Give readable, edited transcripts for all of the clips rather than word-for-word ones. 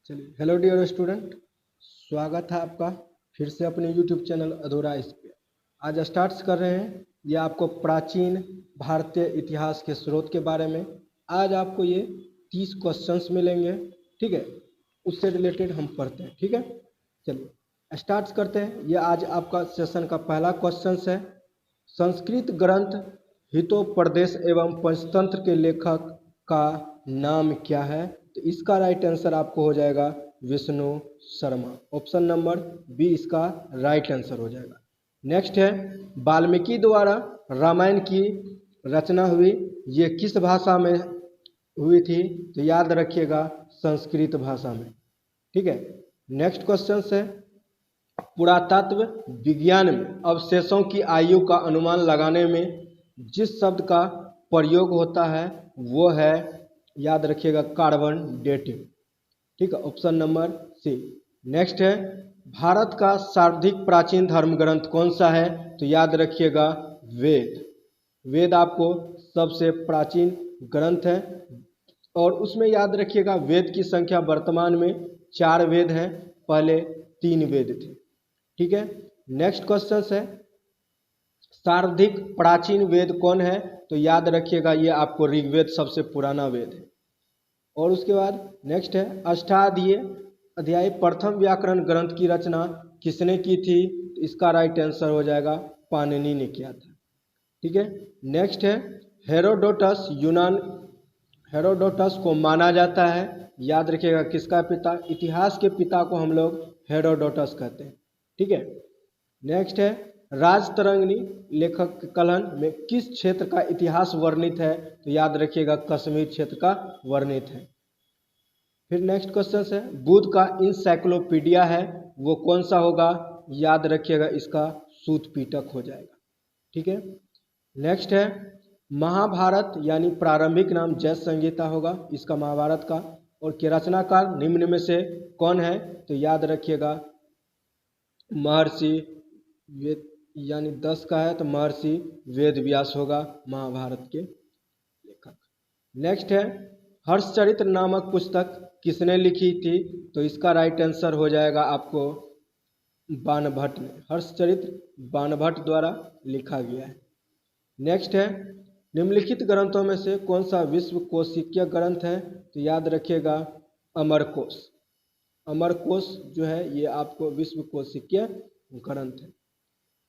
चलिए, hello dear student, स्वागत है आपका फिर से अपने यूट्यूब चैनल अधूरा इस पे। आज स्टार्ट कर रहे हैं ये आपको प्राचीन भारतीय इतिहास के स्रोत के बारे में। आज आपको ये 30 क्वेश्चंस मिलेंगे, ठीक है। उससे रिलेटेड हम पढ़ते हैं, ठीक है। चलिए स्टार्ट करते हैं। ये आज आपका सेशन का पहला क्वेश्चन है। संस्कृत ग्रंथ हितोपदेश एवं पंचतंत्र के लेखक का नाम क्या है? तो इसका राइट आंसर आपको हो जाएगा Vishnu Sharma. Option number B इसका राइट आंसर हो जाएगा। नेक्स्ट है, वाल्मीकि द्वारा रामायण की रचना हुई, ये किस भाषा में हुई थी? तो याद रखिएगा संस्कृत भाषा में, ठीक है। नेक्स्ट क्वेश्चन है, पुरातत्व विज्ञान में अवशेषों की आयु का अनुमान लगाने में जिस शब्द का प्रयोग होता है वो है, याद रखिएगा, कार्बन डेटिंग, ठीक है। Option number C. नेक्स्ट है, भारत का सर्वाधिक प्राचीन धर्म ग्रंथ कौन सा है? तो याद रखिएगा वेद। वेद आपको सबसे प्राचीन ग्रंथ है और उसमें याद रखिएगा वेद की संख्या वर्तमान में 4 वेद हैं, पहले 3 वेद थे, ठीक है। नेक्स्ट क्वेश्चन है, सर्वाधिक प्राचीन वेद कौन है? तो याद रखिएगा ये आपको ऋग्वेद सबसे पुराना वेद है। और उसके बाद नेक्स्ट है, अष्टाध्यायी अध्याय प्रथम व्याकरण ग्रंथ की रचना किसने की थी? तो इसका राइट आंसर हो जाएगा पाणिनि ने किया था, ठीक है। नेक्स्ट है, हेरोडोटस हेरोडोटस को माना जाता है, याद रखिएगा किसका पिता? इतिहास के पिता को हम लोग हेरोडोटस कहते हैं, ठीक है। नेक्स्ट है, राजतरंगिणी लेखक के कलन में किस क्षेत्र का इतिहास वर्णित है? तो याद रखिएगा कश्मीर क्षेत्र का वर्णित है। फिर नेक्स्ट क्वेश्चन है, बुद्ध का इंसाइक्लोपीडिया है वो कौन सा होगा? याद रखिएगा इसका सूत पीटक हो जाएगा, ठीक है। नेक्स्ट है, महाभारत यानी प्रारंभिक नाम जय संहिता होगा इसका, महाभारत का। और के रचनाकार निम्न में से कौन है? तो याद रखिएगा महर्षि वेद, यानी 10 का है तो महर्षि वेद व्यास होगा महाभारत के लेखक। नेक्स्ट है, हर्षचरित्र नामक पुस्तक किसने लिखी थी? तो इसका राइट आंसर हो जाएगा आपको बाणभट्ट ने। हर्षचरित्र बाणभट्ट द्वारा लिखा गया है। नेक्स्ट है, निम्नलिखित ग्रंथों में से कौन सा विश्व कोशिकीय ग्रंथ है? तो याद रखिएगा अमरकोश। अमरकोश जो है ये आपको विश्व कोशिकीय ग्रंथ है।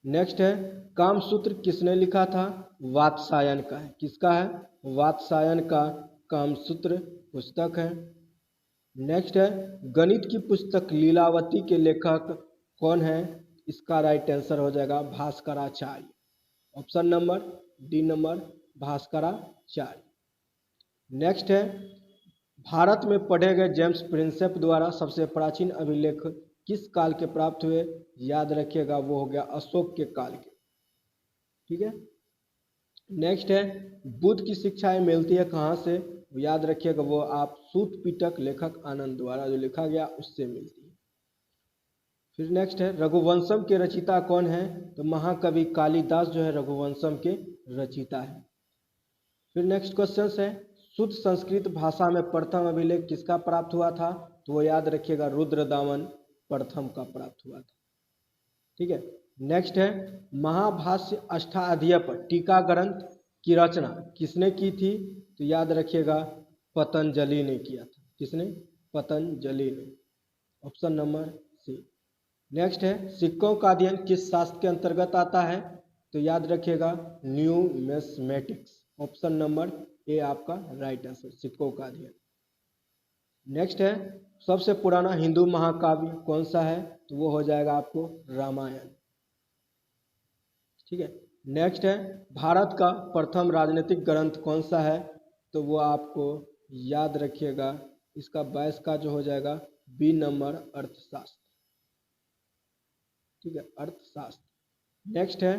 नेक्स्ट है, कामसूत्र किसने लिखा था? वात्सायन का है। किसका है? वात्सायन का कामसूत्र पुस्तक है। नेक्स्ट है, गणित की पुस्तक लीलावती के लेखक कौन है? इसका राइट आंसर हो जाएगा Bhaskaracharya. Option number D number Bhaskaracharya. Next है, भारत में पढ़े गए जेम्स प्रिंसेप द्वारा सबसे प्राचीन अभिलेख किस काल के प्राप्त हुए? याद रखिएगा वो हो गया अशोक के काल के, ठीक है। नेक्स्ट है, बुद्ध की शिक्षाएं मिलती है कहाँ से? याद रखिएगा वो आप सूत पीटक लेखक आनंद द्वारा जो लिखा गया उससे मिलती है। फिर नेक्स्ट है, रघुवंशम के रचिता कौन है? तो महाकवि कालिदास जो है रघुवंशम के रचिता है। फिर नेक्स्ट क्वेश्चन है, शुद्ध संस्कृत भाषा में प्रथम अभिलेख किसका प्राप्त हुआ था? तो वो याद रखिएगा रुद्रदामन प्रथम का प्राप्त हुआ था, ठीक है। नेक्स्ट है, महाभाष्य अष्टाध्यायी पर टीका ग्रंथ की रचना किसने की थी? तो याद रखिएगा पतंजलि ने किया था। किसने? पतंजलि ने। Option number C. नेक्स्ट है, सिक्कों का अध्ययन किस शास्त्र के अंतर्गत आता है? तो याद रखिएगा न्यूमिस्मेटिक्स। ऑप्शन नंबर ए आपका राइट आंसर, सिक्कों का अध्ययन। नेक्स्ट है, सबसे पुराना हिंदू महाकाव्य कौन सा है? तो वो हो जाएगा आपको रामायण, ठीक है। नेक्स्ट है, भारत का प्रथम राजनीतिक ग्रंथ कौन सा है? तो वो आपको याद रखिएगा इसका 22 का जो हो जाएगा बी नंबर अर्थशास्त्र, ठीक है, अर्थशास्त्र। नेक्स्ट है,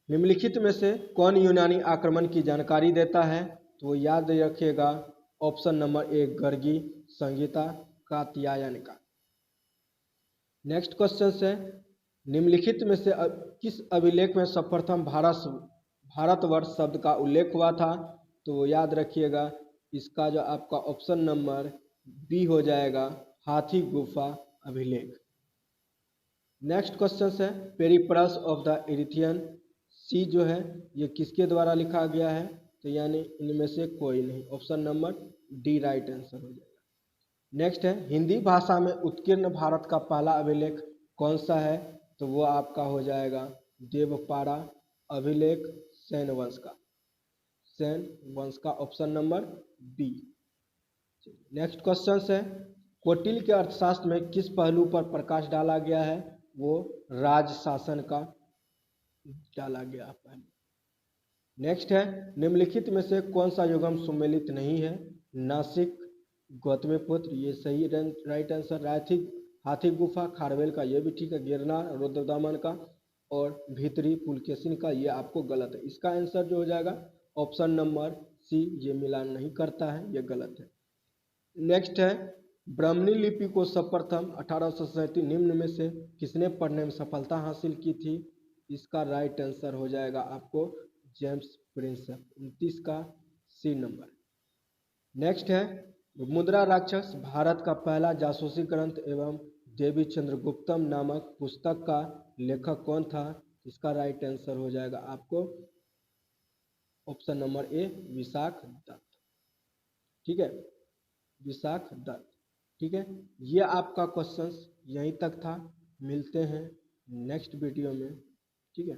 निम्नलिखित में से कौन यूनानी आक्रमण की जानकारी देता है? तो वो याद रखिएगा ऑप्शन नंबर ए गर्गी संहिता कात्यायन का। नेक्स्ट क्वेश्चन है, निम्नलिखित में से किस अभिलेख में सर्वप्रथम भारतवर्ष शब्द का उल्लेख हुआ था? तो वो याद रखिएगा इसका जो आपका ऑप्शन नंबर बी हो जाएगा हाथी गुफा अभिलेख। नेक्स्ट क्वेश्चन है पेरिप्लस ऑफ द इरिथियन सी जो है ये किसके द्वारा लिखा गया है, तो यानी इनमें से कोई नहीं, option number D right answer हो जाएगा। नेक्स्ट है हिंदी भाषा में उत्कीर्ण भारत का पहला अभिलेख कौन सा है, तो वो आपका हो जाएगा देवपारा अभिलेख सेन वंश का, सेन वंश का, option number B. Next question है कौटिल्य के अर्थशास्त्र में किस पहलू पर प्रकाश डाला गया है, वो राज शासन का डाला गया पहलू। नेक्स्ट है निम्नलिखित में से कौन सा युगम सुमेलित नहीं है, नासिक गौतमीपुत्र ये सही राइट आंसर, रायथी हाथी गुफा खारवेल का ये भी ठीक है, गिरनार रुद्रदामन का और भीतरी पुलकेशिन का ये आपको गलत है। इसका आंसर जो हो जाएगा ऑप्शन नंबर सी, ये मिलान नहीं करता है, ये गलत है। नेक्स्ट है ब्राह्मणी लिपि को सर्वप्रथम 1837 निम्न में से किसने पढ़ने में सफलता हासिल की थी, इसका राइट आंसर हो जाएगा आपको जेम्स प्रिंसेप, 29 का सी नंबर। नेक्स्ट है मुद्रा राक्षस भारत का पहला जासूसी ग्रंथ एवं देवी चंद्रगुप्तम नामक पुस्तक का लेखक कौन था, इसका राइट आंसर हो जाएगा आपको option number A Vishakh Datt. ठीक है, विशाख दत्त। ठीक है, ये आपका क्वेश्चंस यहीं तक था, मिलते हैं नेक्स्ट वीडियो में। ठीक है।